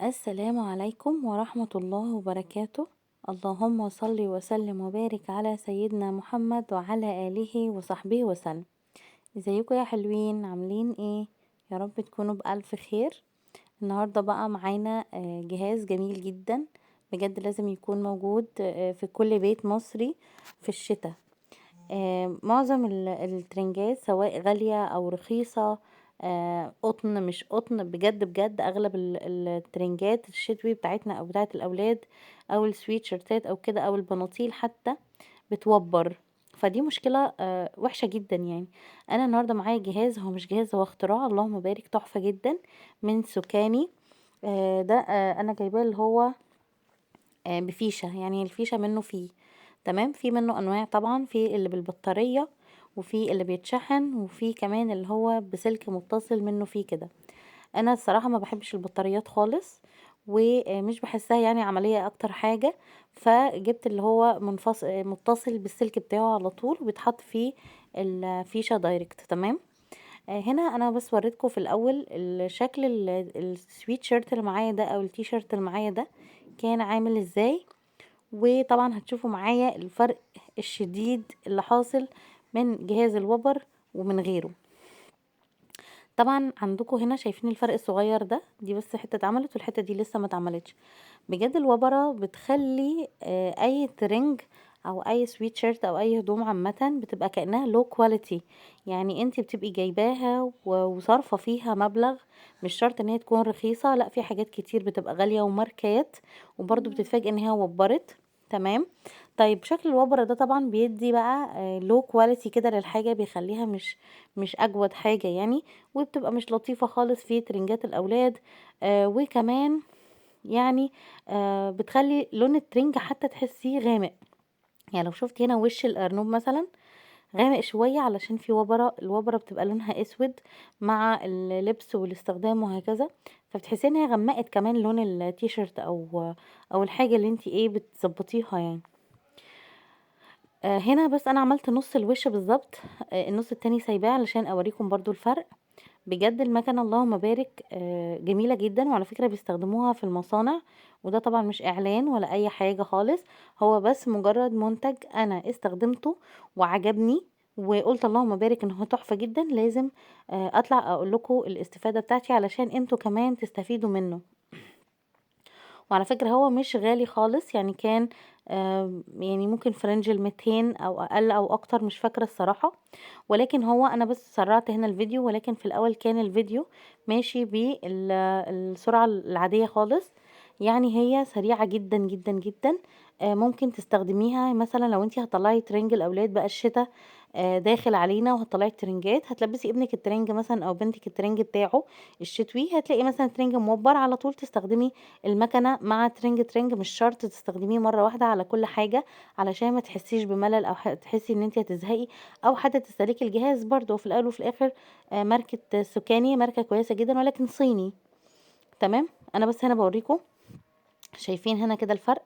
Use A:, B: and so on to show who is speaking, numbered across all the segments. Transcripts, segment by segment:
A: السلام عليكم ورحمة الله وبركاته. اللهم صل وسلم وبارك على سيدنا محمد وعلى آله وصحبه وسلم. ازيكم يا حلوين، عاملين ايه؟ يا رب تكونوا بألف خير. النهاردة بقى معانا جهاز جميل جدا، بجد لازم يكون موجود في كل بيت مصري في الشتاء. معظم الترنجات سواء غالية أو رخيصة، قطن مش قطن، بجد بجد أغلب الترنجات الشتوي بتاعتنا أو بتاعت الأولاد أو السويت شيرتات أو كده أو البناطيل حتى بتوبر. فدي مشكلة وحشة جدا يعني. أنا النهاردة معايا جهاز، هو مش جهاز، هو اختراع اللهم بارك، تحفة جدا من سوكاني. ده أنا جايباه اللي هو بفيشة، يعني الفيشة منه فيه تمام. في منه انواع طبعا، في اللي بالبطارية وفي اللي بيتشحن وفي كمان اللي هو بسلك متصل منه فيه كده. انا الصراحة ما بحبش البطاريات خالص ومش بحسها يعني عملية اكتر حاجة، فجبت اللي هو منفصل متصل بالسلك بتاعه على طول وبيتحط فيه الفيشة دايركت تمام. هنا انا بس وريتكم في الاول الشكل السويت شيرت اللي معايا ده او التي شيرت اللي معايا ده كان عامل ازاي، وطبعا هتشوفوا معايا الفرق الشديد اللي حاصل من جهاز الوبر ومن غيره. طبعا عندكم هنا شايفين الفرق الصغير ده، دي بس حتة اتعملت والحتة دي لسه ما اتعملتش. بجد الوبرة بتخلي اي ترنج او اي سويت شيرت او اي هدوم عامة بتبقى كأنها لو كواليتي. يعني انتي بتبقي جايباها وصارفة فيها مبلغ، مش شرط ان هي تكون رخيصة، لا، في حاجات كتير بتبقى غالية وماركات وبرضو بتتفاجئ ان هي وبرت تمام. طيب شكل الوبرة ده طبعا بيدي بقى لو كواليتي كده للحاجة، بيخليها مش اجود حاجة يعني، وبتبقى مش لطيفة خالص في ترنجات الاولاد. وكمان يعني بتخلي لون الترنج حتى تحسيه غامق. يعني لو شفت هنا وش الارنوب مثلا غامق شوية علشان في وبرة، الوبرة بتبقى لونها اسود مع اللبس والاستخدام وهكذا، فبتحسي ان هي غمقت كمان لون التيشيرت او الحاجة اللي انتي ايه بتظبطيها يعني. هنا بس انا عملت نص الوش بالظبط، النص التاني سايباه علشان اوريكم برضو الفرق. بجد المكنة اللهم بارك جميلة جدا، وعلى فكرة بيستخدموها في المصانع، وده طبعا مش اعلان ولا اي حاجة خالص، هو بس مجرد منتج انا استخدمته وعجبني وقلت اللهم بارك ان هو تحفة جدا، لازم اطلع اقول لكم الاستفادة بتاعتي علشان انتوا كمان تستفيدوا منه. وعلى فكرة هو مش غالي خالص يعني، كان يعني ممكن في رينج ال200 او اقل او اكتر، مش فاكرة الصراحة. ولكن هو انا بس سرعت هنا الفيديو، ولكن في الاول كان الفيديو ماشي بالسرعة العادية خالص. يعني هي سريعة جدا جدا جدا. ممكن تستخدميها مثلا لو انتي هتطلعي ترنج الاولاد بقى الشتا داخل علينا، وهتطلعي الترنجات، هتلبسي ابنك الترنج مثلا او بنتك الترنج بتاعه الشتوي، هتلاقي مثلا ترنج موبر على طول تستخدمي المكنة مع ترنج مش شرط تستخدميه مرة واحدة على كل حاجة علشان ما تحسيش بملل او تحسي ان انت هتزهقي او حتى تستهلكي الجهاز. برضو في الاول وفي الاخر ماركة سوكاني ماركة كويسة جدا ولكن صيني تمام. انا بس هنا بوريكم، شايفين هنا كده الفرق،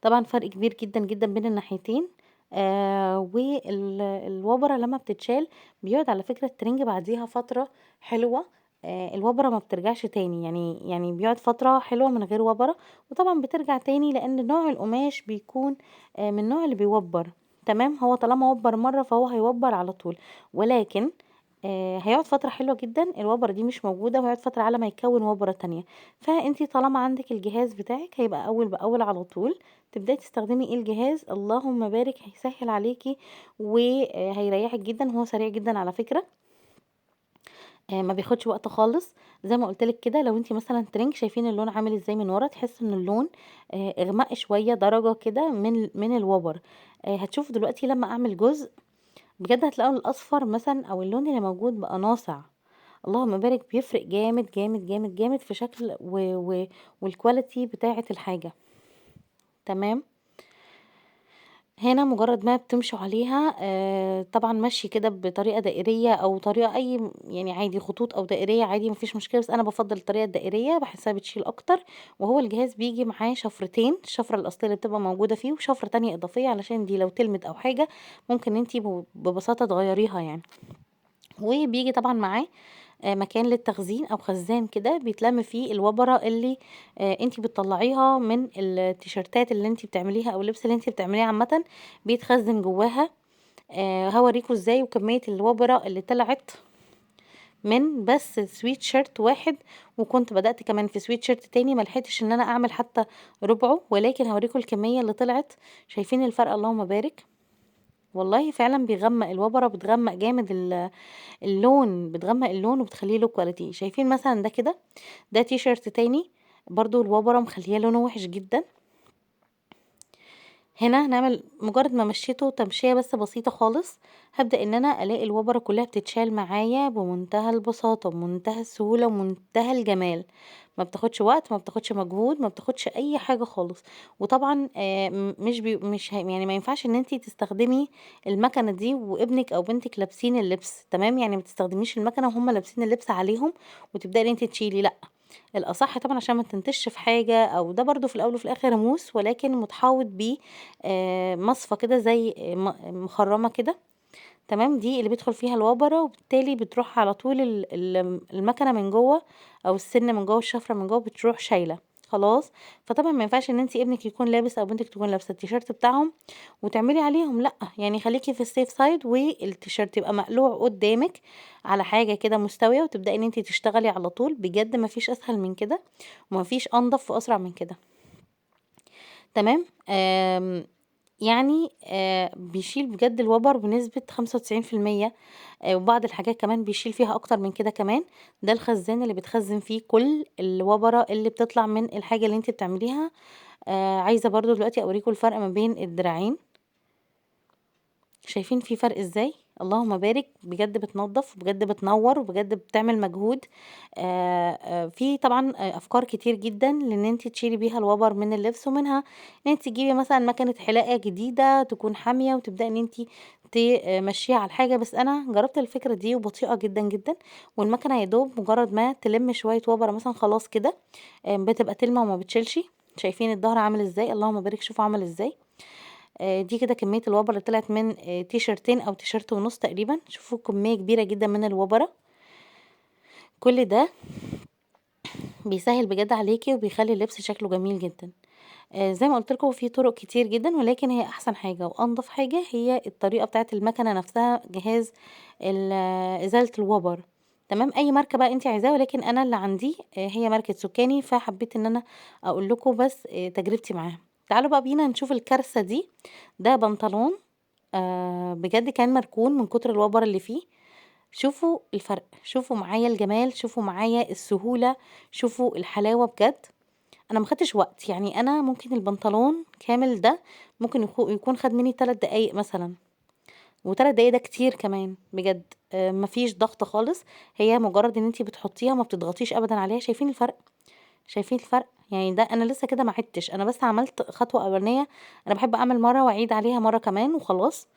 A: طبعا فرق كبير جدا جدا بين الناحيتين. والوبرة لما بتتشال بيقعد على فكرة الترنج بعديها فترة حلوة. الوبرة ما بترجعش تاني، يعني بيقعد فترة حلوة من غير وبرة، وطبعا بترجع تاني لان نوع القماش بيكون من النوع اللي بيوبر تمام. هو طالما وبر مرة فهو هيوبر على طول، ولكن هيقعد فترة حلوة جدا، الوبرة دي مش موجودة، وهيقعد فترة على ما يكون وبرة تانية. فانتي طالما عندك الجهاز بتاعك هيبقى اول باول على طول تبداي تستخدمي ايه الجهاز، اللهم بارك هيسهل عليكي وهيريحك جدا، وهو سريع جدا على فكرة. ما بياخدش وقت خالص. زي ما قلت لك كده، لو انت مثلا ترنج شايفين اللون عامل ازاي من ورا، تحس ان اللون اغمق شويه درجه كده من الوبر. هتشوفوا دلوقتي لما اعمل جزء بجد هتلاقوا الاصفر مثلا او اللون اللي موجود بقى ناصع. اللهم بارك بيفرق جامد جامد جامد جامد في شكل والكواليتي بتاعه الحاجه تمام. هنا مجرد ما بتمشوا عليها طبعا مشي كده بطريقة دائرية او طريقة اي يعني عادي، خطوط او دائرية عادي مفيش مشكلة، بس انا بفضل الطريقة الدائرية بحسها بتشيل اكتر. وهو الجهاز بيجي معاه شفرتين، الشفرة الاصلية اللي بتبقى موجودة فيه وشفرة تانية اضافية علشان دي لو تلمت او حاجة ممكن انتي ببساطة تغيريها يعني. وبيجي طبعا معاه مكان للتخزين او خزان كده بيتلم فيه الوبرة اللي انتي بتطلعيها من التيشيرتات اللي انتي بتعمليها او اللبس اللي انتي بتعمليه عامة، بيتخزن جواها. هوريكم ازاي وكمية الوبرة اللي طلعت من بس سويت شيرت واحد، وكنت بدأت كمان في سويت شيرت تاني ملحقتش ان انا اعمل حتى ربعه، ولكن هوريكم الكمية اللي طلعت. شايفين الفرق؟ اللهم بارك. والله فعلا بيغمق الوبرة، بتغمق جامد اللون، بتغمق اللون وبتخليه له كواليتي. شايفين مثلا ده كده، ده تي شيرت تاني برضو الوبرة مخليه لونه وحش جدا. هنا هنعمل مجرد ما مشيته تمشية بس بسيطة خالص، هبدأ ان انا الاقي الوبرة كلها بتتشال معايا بمنتهى البساطة بمنتهى السهولة ومنتهى الجمال. ما بتاخدش وقت، ما بتاخدش مجهود، ما بتاخدش اي حاجة خالص. وطبعا مش يعني ما ينفعش ان انتي تستخدمي المكنة دي وابنك او بنتك لابسين اللبس، تمام؟ يعني ما تستخدميش المكنة وهم لابسين اللبس عليهم وتبدأي ان انتي تشيلي، لا. الأصح طبعًا عشان ما تنتش في حاجة، أو ده برضه في الأول وفي الآخر موس ولكن متحوط بيه مصفى كده زي مخرّمة كده، تمام؟ دي اللي بيدخل فيها الوبرة، وبالتالي بتروح على طول المكنة من جوّه، أو السن من جوّه، الشفرة من جوّه بتروح شايلة، خلاص. فطبعًا ما ينفعش إن ابنِك يكون لابس أو بنتِك تكون لابسة التيشيرت بتاعهم وتعملي عليهم، لأ. يعني خليكِ في الsafe side والتيشيرت يبقى مقلوع قدامِك على حاجة كده مستوية، وتبدئي إن أنتِ تشتغلي على طول. بجد ما فيش أسهل من كده، وما فيش أنضف وأسرع من كده، تمام؟ يعني بيشيل بجد الوبر بنسبة 95%. وبعض الحاجات كمان بيشيل فيها أكتر من كده كمان. ده الخزان اللي بتخزن فيه كل الوبرة اللي بتطلع من الحاجة اللي أنتِ بتعمليها. عايزة برضه دلوقتي أوريكم الفرق ما بين الدراعين. شايفين في فرق إزاي؟ اللهم بارك. بجد بتنضف وبجد بتنور وبجد بتعمل مجهود. في طبعا أفكار كتير جدا لإن أنتِ تشيلي بيها الوبر من اللبس، ومنها إن أنتِ تجيبي مثلًا مكنة حلاقة جديدة تكون حامية وتبدئي إن أنتِ تمشّيها على الحاجة. بس أنا جربت الفكرة دي وبطيئة جدًا، جدًا، والمكنة يا دوب مجرد ما تلم شوية وبرة مثلًا خلاص كده بتبقى تلمع وما بتشيلش. شايفين الضهر عامل إزاي؟ اللهم بارك. شوفوا عمل إزاي. دي كده كمية الوبر اللي طلعت من تيشرتين أو تيشرت ونص تقريبًا. شوفوا كمية كبيرة جدًا من الوبرة. كل ده بيسهّل بجد عليكِ وبيخلّي اللبس شكله جميل جدًا. زي ما قُلت لكم في طرق كتير جدًا، ولكن هي أحسن حاجة وأنضف حاجة هي الطريقة بتاعة المكنة نفسها، جهاز إزالة الوبر، تمام؟ أي ماركة بقى أنتِ عايزاها، ولكن أنا اللي عندي هي ماركة سُكّاني، فحبيت إن أنا أقول لكم بس تجربتي معاها. تعالوا بقى بينا نشوف الكارثة دي. ده بنطلون بجد كان مركون من كتر الوبر اللي فيه. شوفوا الفرق، شوفوا معايا الجمال، شوفوا معايا السهولة، شوفوا الحلاوة بجد. أنا ما خدتش وقت، يعني أنا ممكن البنطلون كامل ده ممكن يكون خد مني 3 دقايق مثلًا، و3 دقايق ده كتير كمان بجد. ما فيش ضغط خالص، هي مجرد إن أنتِ بتحطيها ما بتضغطيش أبدًا عليها. شايفين الفرق؟ شايفين الفرق؟ يعني ده أنا لسه كده ما عِدتش، أنا بس عملت خطوة أولانية. أنا باحب أعمل مرة وأعيد عليها مرة كمان وخلاص.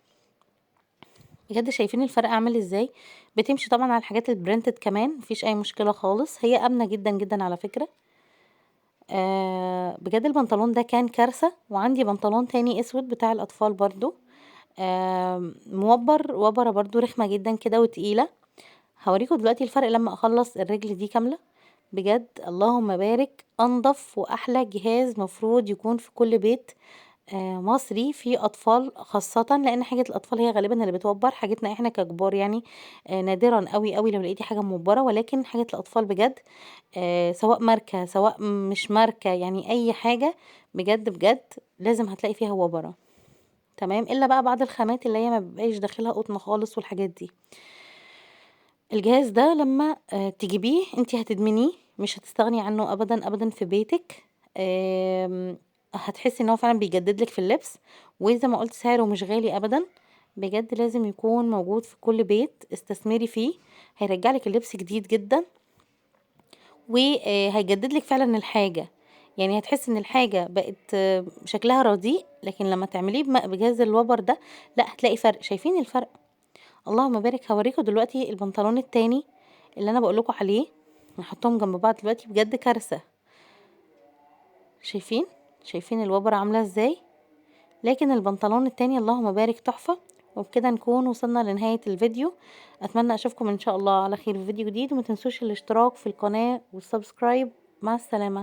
A: بجد شايفين الفرق عامل إزاي؟ بتمشي طبعًا على الحاجات الprinted كمان، ما فيش أي مشكلة خالص، هي آمنة جدًا، جدًا على فكرة. بجد البنطلون ده كان كارثة. وعندي بنطلون تاني أسود بتاع الأطفال برضه، موبّر وبَرة برضه رخمة جدًا كده وتقيلة. هاوريكم دلوقتي الفرق لمّا أخلّص الرجل دي كاملة. بجد اللهم بارك. أنضف وأحلى جهاز مفروض يكون في كل بيت مصري فيه أطفال خاصةً، لإن حاجة الأطفال هي غالبًا اللي بتوبّر. حاجتنا إحنا ككبار يعني نادرًا أوي، أوي لو لقيتِ حاجة موبّرة، ولكن حاجة الأطفال بجد سواء ماركة سواء مش ماركة، يعني أي حاجة بجد، بجد لازم هتلاقي فيها وبرة، تمام؟ إلا بقى بعض الخامات اللي هي ما بيبقاش داخلها قطن خالص والحاجات دي. الجهاز ده لمّا تجيبيه أنتِ هتدمنيه، مش هتستغني عنه أبدًا، أبدًا في بيتِك. هتحسي إن هو فعلًا بيجدد لِك في اللبس، وزي ما قُلت سعره مش غالي أبدًا. بجد لازم يكون موجود في كل بيت. استثمري فيه، هيرجّع لِك اللبس جديد جدًا، هيجدد لِك فعلًا الحاجة. يعني هتحسي إن الحاجة بقت شكلها رديء، لكن لمّا تعمليه بجهاز الوبر ده، لأ هتلاقي فرق. شايفين الفرق؟ اللهم بارك. هاوريكم دلوقتي البنطلون التاني اللي أنا باقول لكم عليه، هاحطهم جنب بعض دلوقتي. بجد كارثة. شايفين؟ شايفين الوبرة عاملة إزاي؟ لكن البنطلون التاني اللهم بارك تحفة. وبكده نكون وصلنا لنهاية الفيديو. اتمنى اشوفكم ان شاء الله على خير في فيديو جديد، وما تنسوش الاشتراك في القناة والسبسكرايب. مع السلامة.